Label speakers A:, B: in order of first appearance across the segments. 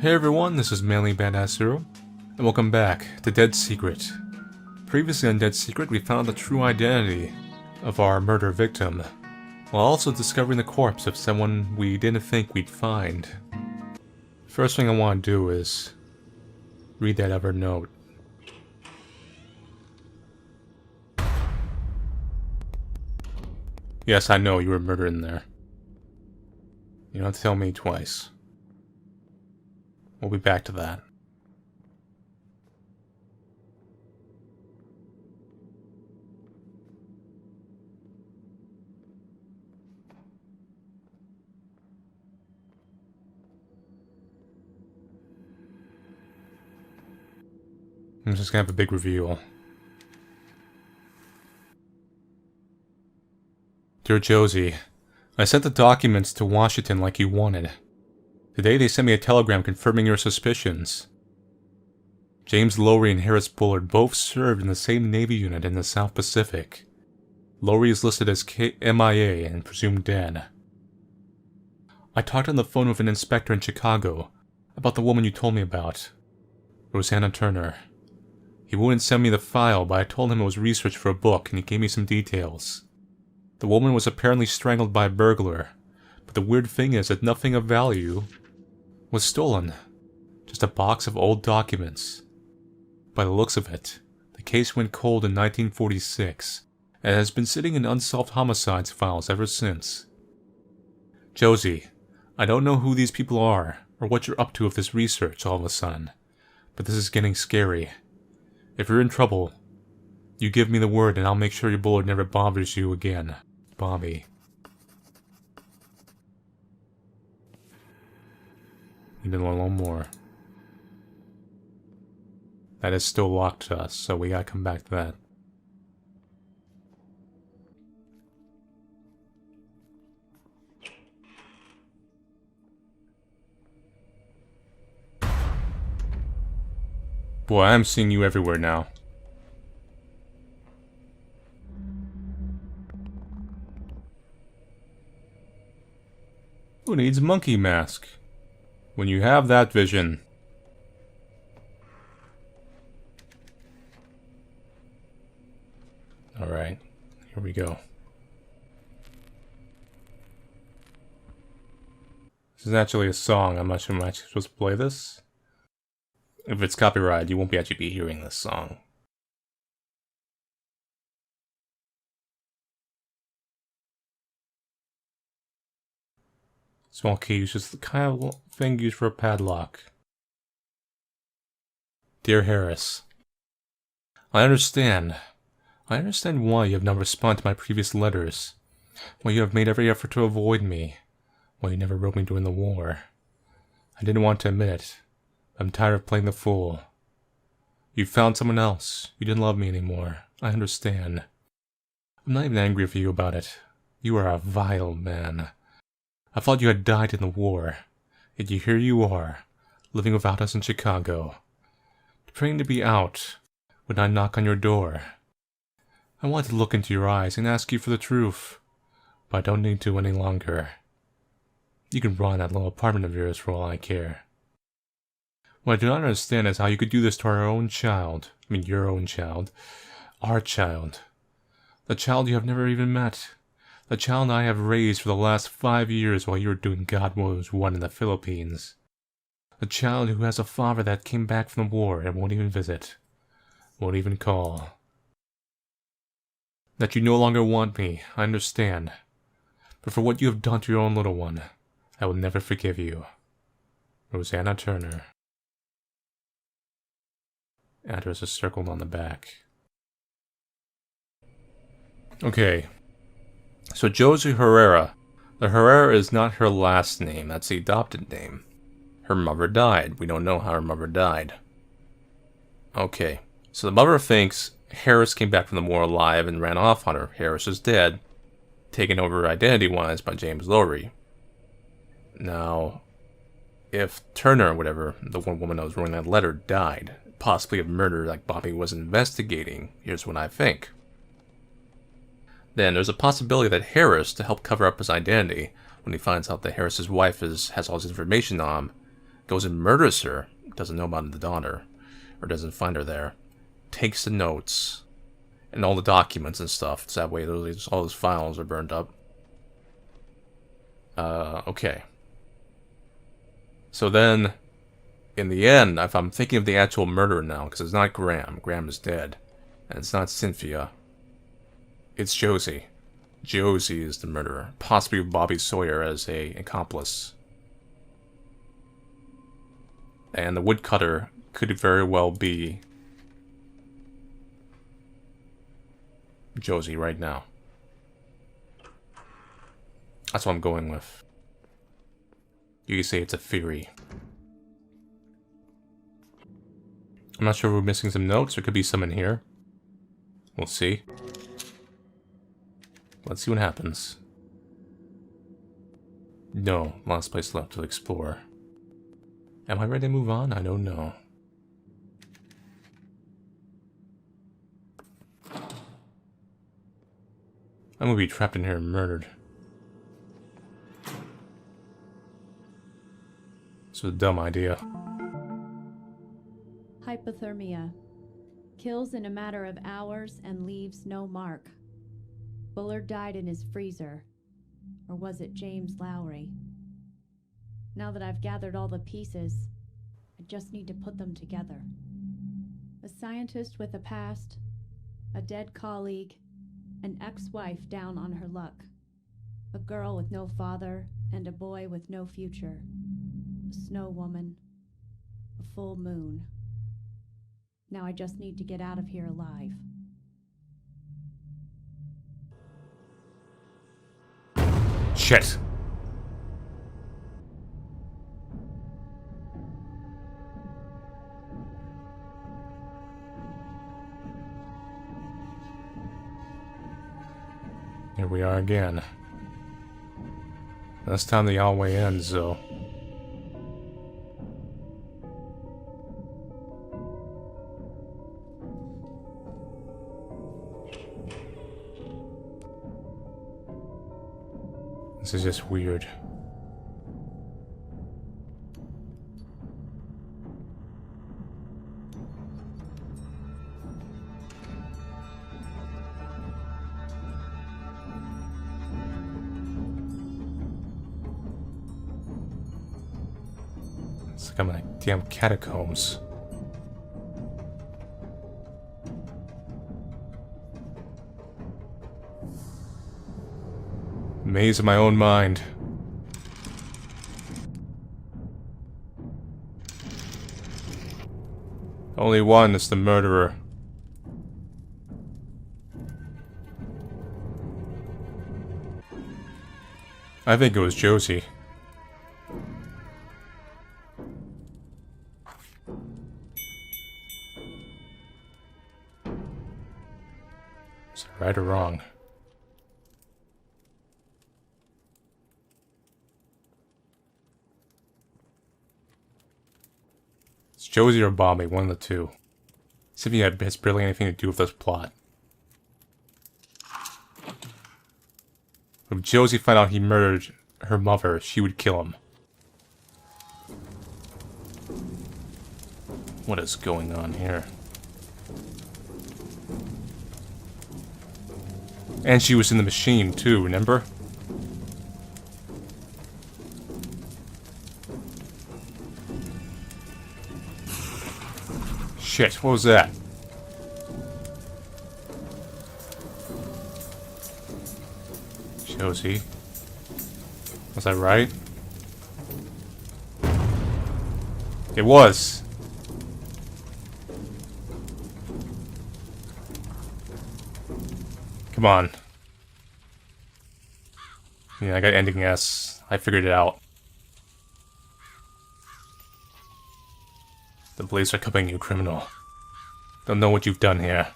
A: Hey everyone, this is Manly Badass Hero, and welcome back to Dead Secret. Previously on Dead Secret, we found the true identity of our murder victim, while also discovering the corpse of someone we didn't think we'd find. First thing I want to do is read that other note. Yes, I know you were murdered in there. You don't have to tell me twice. We'll be back to that. I'm just gonna have a big reveal. Dear Josie, I sent the documents to Washington like you wanted. Today they sent me a telegram confirming your suspicions. James Lowry and Harris Bullard both served in the same Navy unit in the South Pacific. Lowry is listed as MIA and presumed dead. I talked on the phone with an inspector in Chicago about the woman you told me about, Rosanna Turner. He wouldn't send me the file, but I told him it was research for a book and he gave me some details. The woman was apparently strangled by a burglar, but the weird thing is that nothing of value was stolen. Just a box of old documents. By the looks of it, the case went cold in 1946, and has been sitting in unsolved homicides files ever since. Josie, I don't know who these people are, or what you're up to with this research all of a sudden, but this is getting scary. If you're in trouble, you give me the word and I'll make sure your bullet never bothers you again. Bobby. Need one more. That is still locked to us, so we gotta come back to that. Boy, I'm seeing you everywhere now. Who needs monkey mask? When you have that vision. Alright, here we go. This is actually a song. I'm not sure I'm actually supposed to play this. If it's copyrighted, you won't actually be hearing this song. Small key is just the kind of thing used for a padlock. Dear Harris, I understand why you have not responded to my previous letters, why you have made every effort to avoid me, why you never wrote me during the war. I didn't want to admit it. I'm tired of playing the fool. You found someone else. You didn't love me anymore. I understand. I'm not even angry with you about it. You are a vile man. I thought you had died in the war, yet here you are, living without us in Chicago, praying to be out when I knock on your door. I want to look into your eyes and ask you for the truth, but I don't need to any longer. You can run that little apartment of yours for all I care. What I do not understand is how you could do this to our own child. I mean, your own child. Our child. The child you have never even met. The child I have raised for the last 5 years while you were doing God knows what in the Philippines. The child who has a father that came back from the war and won't even visit. Won't even call. That you no longer want me, I understand. But for what you have done to your own little one, I will never forgive you. Rosanna Turner. Address is circled on the back. Okay. So Josie Herrera. The Herrera is not her last name, that's the adopted name. Her mother died. We don't know how her mother died. Okay. So the mother thinks Harris came back from the war alive and ran off on her. Harris is dead, taken over identity-wise by James Lowry. Now, if Turner, or whatever, the one woman that was writing that letter, died, possibly of murder like Bobby was investigating, here's what I think. Then there's a possibility that Harris, to help cover up his identity, when he finds out that Harris's wife has all this information on him, Goes and murders her. Doesn't know about the daughter. Or doesn't find her there. Takes the notes. And all the documents and stuff. So that way all those files are burned up. Okay. So then, in the end, if I'm thinking of the actual murderer now, because it's not Graham. Graham is dead. And it's not Cynthia. It's Josie. Josie is the murderer. Possibly with Bobby Sawyer as an accomplice. And the woodcutter could very well be Josie right now. That's what I'm going with. You could say it's a theory. I'm not sure if we're missing some notes. There could be some in here. We'll see. Let's see what happens. No, last place left to explore. Am I ready to move on? I don't know. I'm gonna be trapped in here and murdered. This was a dumb idea.
B: Hypothermia. Kills in a matter of hours and leaves no mark. Bullard died in his freezer. Or was it James Lowry? Now that I've gathered all the pieces, I just need to put them together. A scientist with a past, a dead colleague, an ex-wife down on her luck, a girl with no father, and a boy with no future, a snow woman, a full moon. Now I just need to get out of here alive.
A: Shit! Here we are again. This time the hallway ends, though. This is just weird. It's like I'm in like damn catacombs. Maze of my own mind. Only one is the murderer. I think it was Josie. Is it right or wrong? It's Josie or Bobby, one of the two. Cynthia has barely anything to do with this plot. If Josie found out he murdered her mother, she would kill him. What is going on here? And she was in the machine too, remember? Shit, what was that? Josie. Was I right? It was. Come on. Yeah, I got ending S. I figured it out. The police are coming, you criminal. Don't know what you've done here.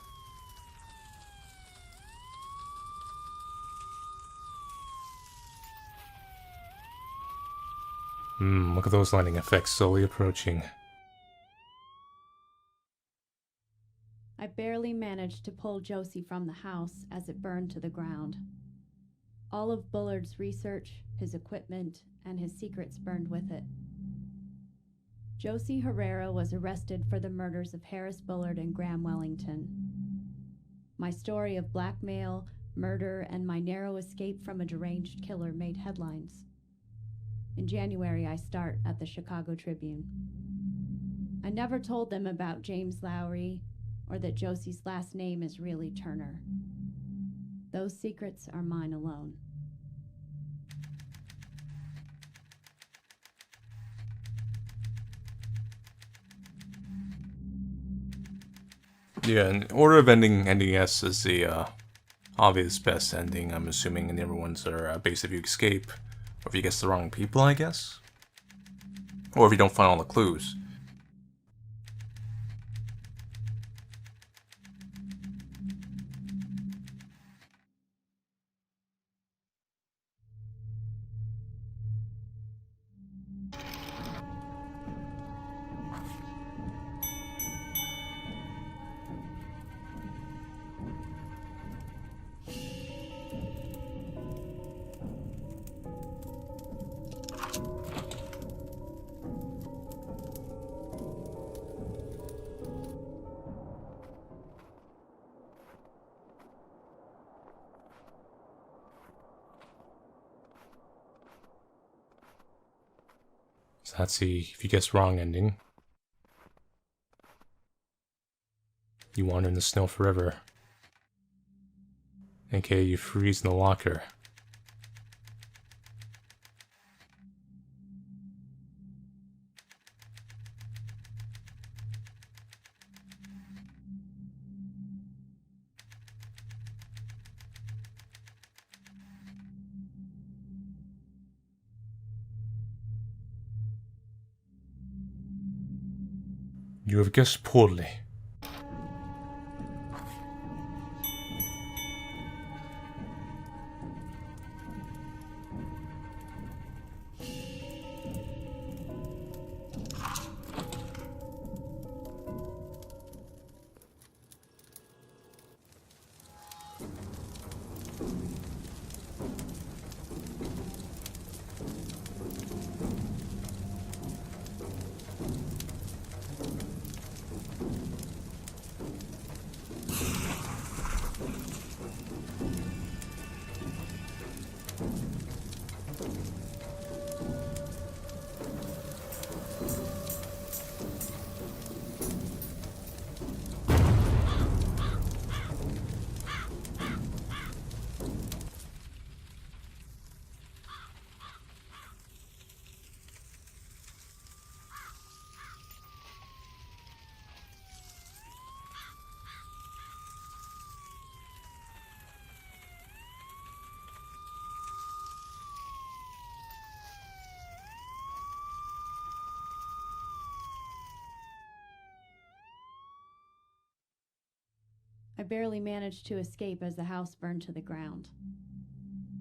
A: Look at those lightning effects slowly approaching.
B: I barely managed to pull Josie from the house as it burned to the ground. All of Bullard's research, his equipment, and his secrets burned with it. Josie Herrera was arrested for the murders of Harris Bullard and Graham Wellington. My story of blackmail, murder, and my narrow escape from a deranged killer made headlines. In January, I start at the Chicago Tribune. I never told them about James Lowry or that Josie's last name is really Turner. Those secrets are mine alone.
A: Yeah, in order of ending S is the obvious best ending, I'm assuming, and the other ones are based if you escape, or if you guess the wrong people, I guess? Or if you don't find all the clues. So that's the if you guess wrong ending. You wander in the snow forever. AKA you freeze in the locker. You have guessed poorly.
B: I barely managed to escape as the house burned to the ground.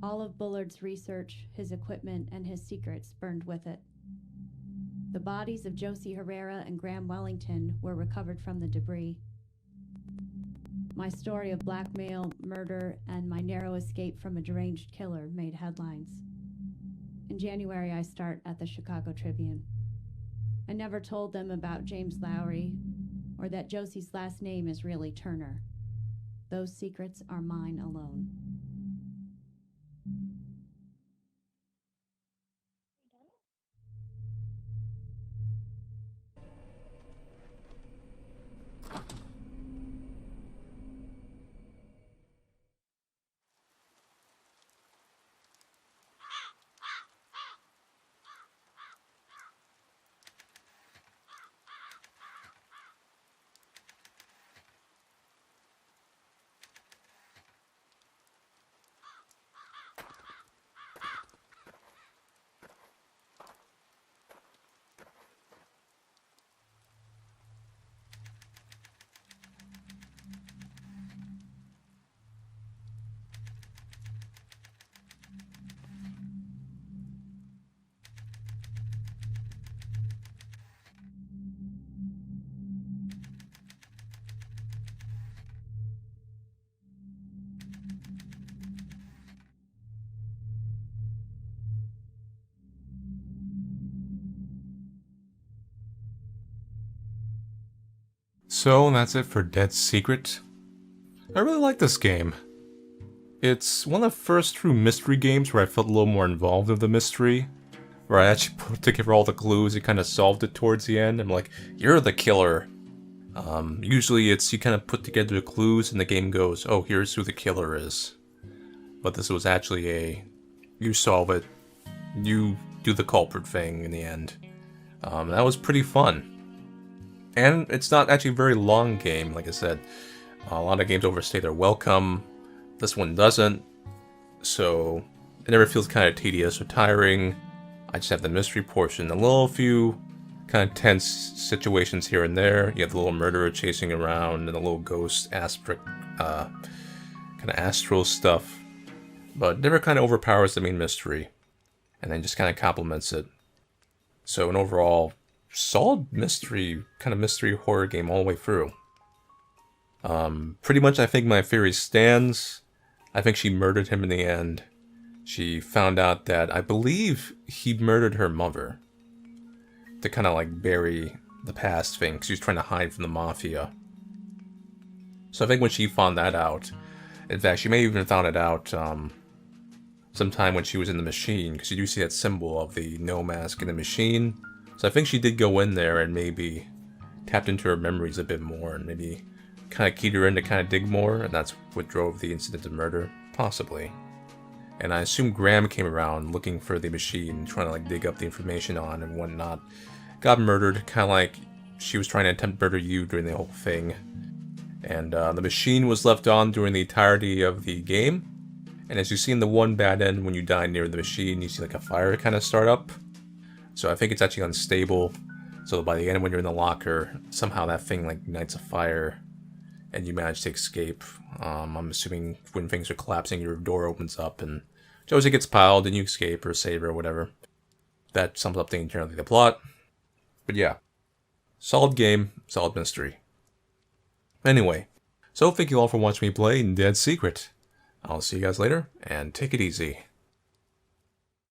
B: All of Bullard's research, his equipment, and his secrets burned with it. The bodies of Josie Herrera and Graham Wellington were recovered from the debris. My story of blackmail, murder, and my narrow escape from a deranged killer made headlines. In January, I start at the Chicago Tribune. I never told them about James Lowry or that Josie's last name is really Turner. Those secrets are mine alone.
A: So that's it for Dead Secret. I really like this game. It's one of the first true mystery games where I felt a little more involved in the mystery. Where I actually put together all the clues and kind of solved it towards the end. I'm like, you're the killer. Usually it's you kind of put together the clues and the game goes, oh, here's who the killer is. But this was actually you solve it, you do the culprit thing in the end. That was pretty fun. And it's not actually a very long game, like I said. A lot of games overstay their welcome. This one doesn't. So it never feels kind of tedious or tiring. I just have the mystery portion. A little few kind of tense situations here and there. You have the little murderer chasing around and the little ghost aspect, kind of astral stuff. But never kind of overpowers the main mystery. And then just kind of complements it. So an overall solid mystery, kind of mystery horror game all the way through. Pretty much I think my theory stands. I think she murdered him in the end. She found out that I believe he murdered her mother. To kind of like bury the past thing, because she was trying to hide from the mafia. So I think when she found that out, in fact she may have even found it out sometime when she was in the machine, because you do see that symbol of the no mask in the machine. So I think she did go in there and maybe tapped into her memories a bit more and maybe kind of keyed her in to kind of dig more, and that's what drove the incident of murder, possibly. And I assume Graham came around looking for the machine, trying to like dig up the information on and whatnot. Got murdered, kind of like she was trying to attempt to murder you during the whole thing. And the machine was left on during the entirety of the game. And as you see in the one bad end, when you die near the machine, you see like a fire kind of start up. So I think it's actually unstable. So by the end, when you're in the locker, somehow that thing like ignites a fire. And you manage to escape. I'm assuming when things are collapsing, your door opens up and Josie gets piled and you escape or save her or whatever. That sums up the plot. But yeah, solid game, solid mystery. Anyway, so thank you all for watching me play Dead Secret. I'll see you guys later, and take it easy.